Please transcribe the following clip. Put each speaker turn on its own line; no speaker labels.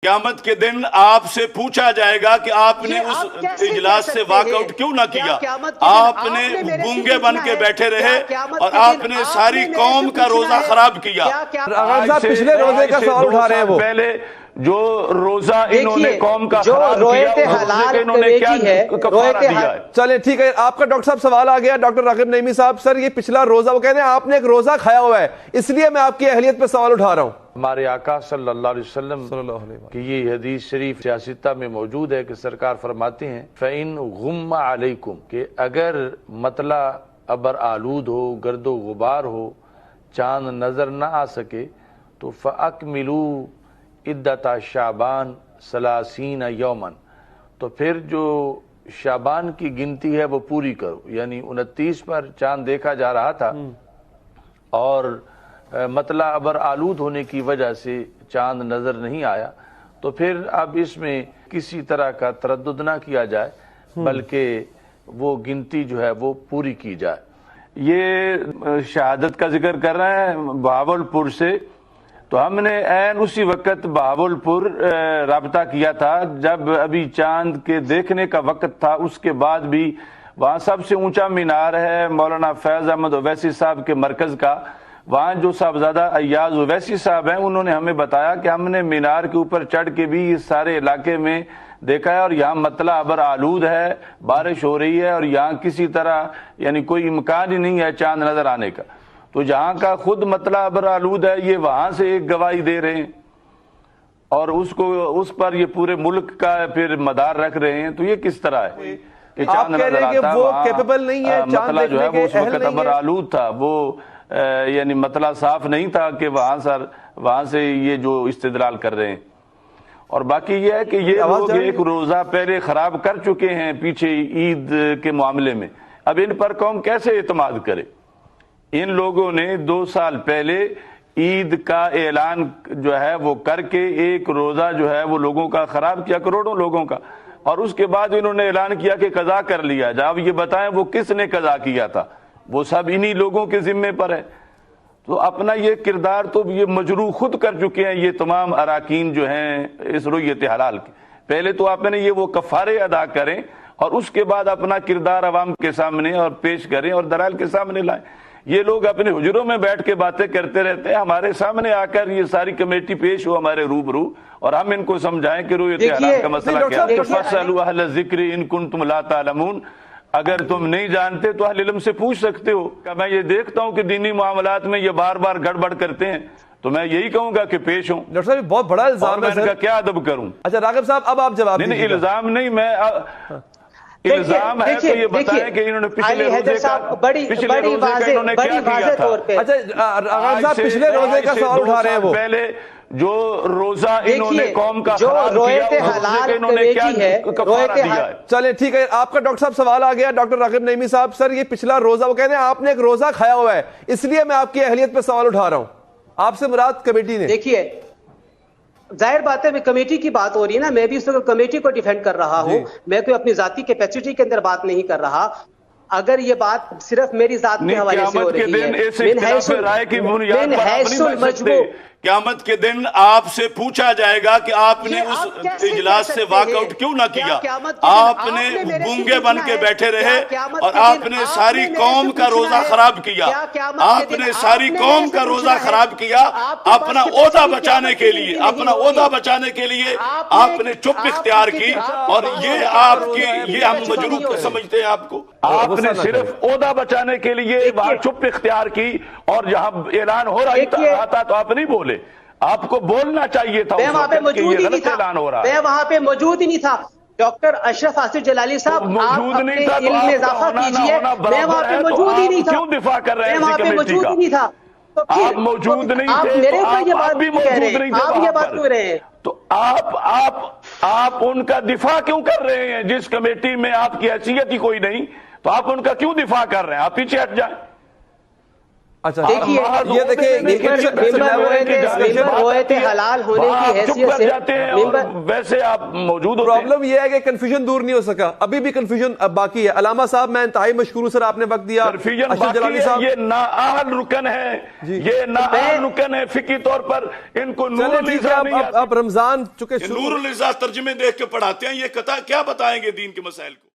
क़यामत के दिन आपसे पूछा जाएगा कि आपने उस इजलास से वॉकआउट क्यों ना किया। आपने गूंगे बन के बैठे रहे और आपने सारी कौम का रोजा खराब किया।
पिछले रोजे का सवाल उठा रहे हैं वो
पहले जो रोजा इन्होंने कौम का खराब किया, इन्होंने क्या कफारा दिया है।
चलिए ठीक है, आपका डॉक्टर साहब सवाल आ गया। डॉक्टर रागिब नईमी साहब, सर ये पिछला रोजा, वो कहते हैं आपने एक रोजा खाया हुआ है, इसलिए मैं आपकी अहलियत पे सवाल उठा रहा हूँ।
हमारे आका सल्लल्लाहु अलैहि वसल्लम की ये हदीस शरीफ सियासिता में मौजूद है कि सरकार फरमाते हैं फ़इन गुम्मा अलैकुम, कि अगर मतला अबर आलूद हो, गर्दो गुबार हो, चांद नजर ना आ सके तो फ़अकमिलू इद्दता शाबान सलासीन यौमन, तो फिर जो शाबान की गिनती है वो पूरी करो। यानी 29 पर चांद देखा जा रहा था और मतला अबर आलूद होने की वजह से चांद नजर नहीं आया, तो फिर अब इसमें किसी तरह का तरद्दुद ना किया जाए, बल्कि वो गिनती जो है वो पूरी की जाए। ये शहादत का जिक्र कर रहे हैं बहावलपुर से, तो हमने ऐन उसी वक्त बहावलपुर राब्ता किया था जब अभी चांद के देखने का वक्त था। उसके बाद भी वहाँ सबसे ऊंचा मीनार है मौलाना फैज अहमद ओवैसी साहब के मरकज का, वहाँ जो साहबजादा अय्याज ओवैसी साहब हैं उन्होंने हमें बताया कि हमने मीनार के ऊपर चढ़ के भी इस सारे इलाके में देखा है और यहाँ मतला अबर आलूद है, बारिश हो रही है और यहाँ किसी तरह यानी कोई इम्कान ही नहीं है चांद नजर आने का। तो जहाँ का खुद मतला अबर आलूद है ये वहाँ से एक गवाही दे रहे हैं और उसको उस पर ये पूरे मुल्क का फिर मदार रख रहे हैं, तो ये किस तरह है कि चांद नजर आता है।
वो कैपेबल नहीं है,
मतला जो है वो उस वक्त अबर आलूद था, वो यानी मतला साफ नहीं था कि वहां से ये जो इस्तेदलाल कर रहे हैं। और बाकी ये है कि ये लोग एक रोजा पहले खराब कर चुके हैं पीछे ईद के मामले में, अब इन पर कौम कैसे एतमाद करे। इन लोगों ने 2 साल पहले ईद का ऐलान जो है वो करके एक रोजा जो है वो लोगों का खराब किया, करोड़ों लोगों का, और उसके बाद इन्होंने ऐलान किया कि कजा कर लिया। जब ये बताएं वो किसने कजा किया था, वो सब इन्हीं लोगों के जिम्मे पर है। तो अपना ये किरदार तो ये मजरू खुद कर चुके हैं ये तमाम अराकीन जो हैं इस रुयत हलाल के। पहले तो आपने ये वो कफारे अदा करें और उसके बाद अपना किरदार अवाम के सामने और पेश करें और दलाल के सामने लाएं। ये लोग अपने हुजरों में बैठ के बातें करते रहते हैं, हमारे सामने आकर ये सारी कमेटी पेश हो हमारे रूबरू और हम इनको समझाएं कि रुयत हलाल का मसला क्या है। फस्अलू अहल ज़िक्र इन कुंतुम ला तालमून, अगर तुम नहीं जानते तो अहले इल्म से पूछ सकते हो। मैं ये देखता हूँ कि दीनी मामलात में ये बार बार गड़बड़ करते हैं, तो मैं यही कहूंगा कि पेश हूँ।
डॉक्टर साहब बहुत बड़ा इल्जाम है,
इनका क्या अदब करूं।
अच्छा रागिब साहब अब आप जवाब
नहीं, इल्जाम नहीं, मैं इल्जाम है तो ये बताएं कि इन्होंने पिछले रोजे का इन्होंने क्या किया था।
अच्छा रागिब साहब पिछले रोजे का सवाल उठा रहे हैं वो
पहले जो रोजा इन्होंने कौम का खराब किया, इन्होंने क्या कफारा दिया है।
चलिए ठीक है, आपका डॉक्टर साहब सवाल आ गया। डॉक्टर रागिब नईमी साहब, सर ये पिछला रोजा, वो कहते हैं आपने एक रोजा खाया हुआ है, इसलिए मैं आपकी अहलियत पे सवाल उठा रहा हूं। आपसे मुराद कमेटी ने।
देखिए जाहिर बात है कमेटी की बात हो रही है ना, मैं भी इस वक्त कमेटी को डिफेंड कर रहा हूं, मैं कोई अपनी जाती कैपेसिटी के अंदर बात नहीं कर रहा। अगर ये बात सिर्फ मेरी जात के हवाले से हो रही है,
क़यामत के दिन आपसे पूछा जाएगा कि आपने उस इजलास से वॉकआउट क्यों ना किया। आपने गूंगे बन के बैठे रहे और आपने सारी कौम का रोजा खराब किया। आपने सारी कौम का रोजा खराब किया अपना ओहदा बचाने के लिए, अपना ओहदा बचाने के लिए आपने चुप इख्तियार की। और ये आपकी ये हम मजरूब समझते हैं आपको। आपने सिर्फ ओहदा बचाने के लिए चुप इख्तियार की और जहां ऐलान हो रहा था तो आप नहीं बोले। आपको बोलना चाहिए था,
मैं वहां पे मौजूद ही नहीं था, मैं वहां पे मौजूद ही नहीं था। डॉक्टर अशरफ आसिफ जलाली साहब
मौजूद नहीं था,
इल्म में इजाफा कीजिए, मैं वहां पे मौजूद ही नहीं था।
क्यों दिफा कर रहे हैं?
मैं वहां पे मौजूद ही नहीं था, तो
आप मौजूद नहीं थे,
आप मेरे ऊपर ये बात
भी मौजूद नहीं थे,
आप ये बात क्यों रहे हैं?
तो आप उनका दिफा क्यों कर रहे हैं? जिस कमेटी में आपकी हैसियत ही कोई नहीं, तो आप उनका क्यों दिफा कर रहे हैं? आप पीछे हट जाए।
اچھا
دیکھیے
یہ دیکھیں
ممبر ہوئے تھے حلال ہونے کی حیثیت سے
جاتے ہیں اور ویسے آپ موجود ہوتے ہیں.
پرابلم یہ ہے کہ کنفیوژن دور نہیں ہو سکا, ابھی بھی کنفیوژن باقی ہے. علامہ صاحب میں انتہائی مشکور ہوں سر, آپ نے وقت دیا.
کنفیوژن
اشرف
باقی
جلالی
ہے,
صاحب
یہ نااہل رکن ہے, یہ نااہل رکن ہے فقہی طور پر. ان کو نور
چلیں ٹھیک ہے,
النساء نہیں آتی.
اب رمضان چکے
نور النساء ترجمے دیکھ کے پڑھاتے ہیں, یہ کیا بتائیں گے دین کے مسائل کو.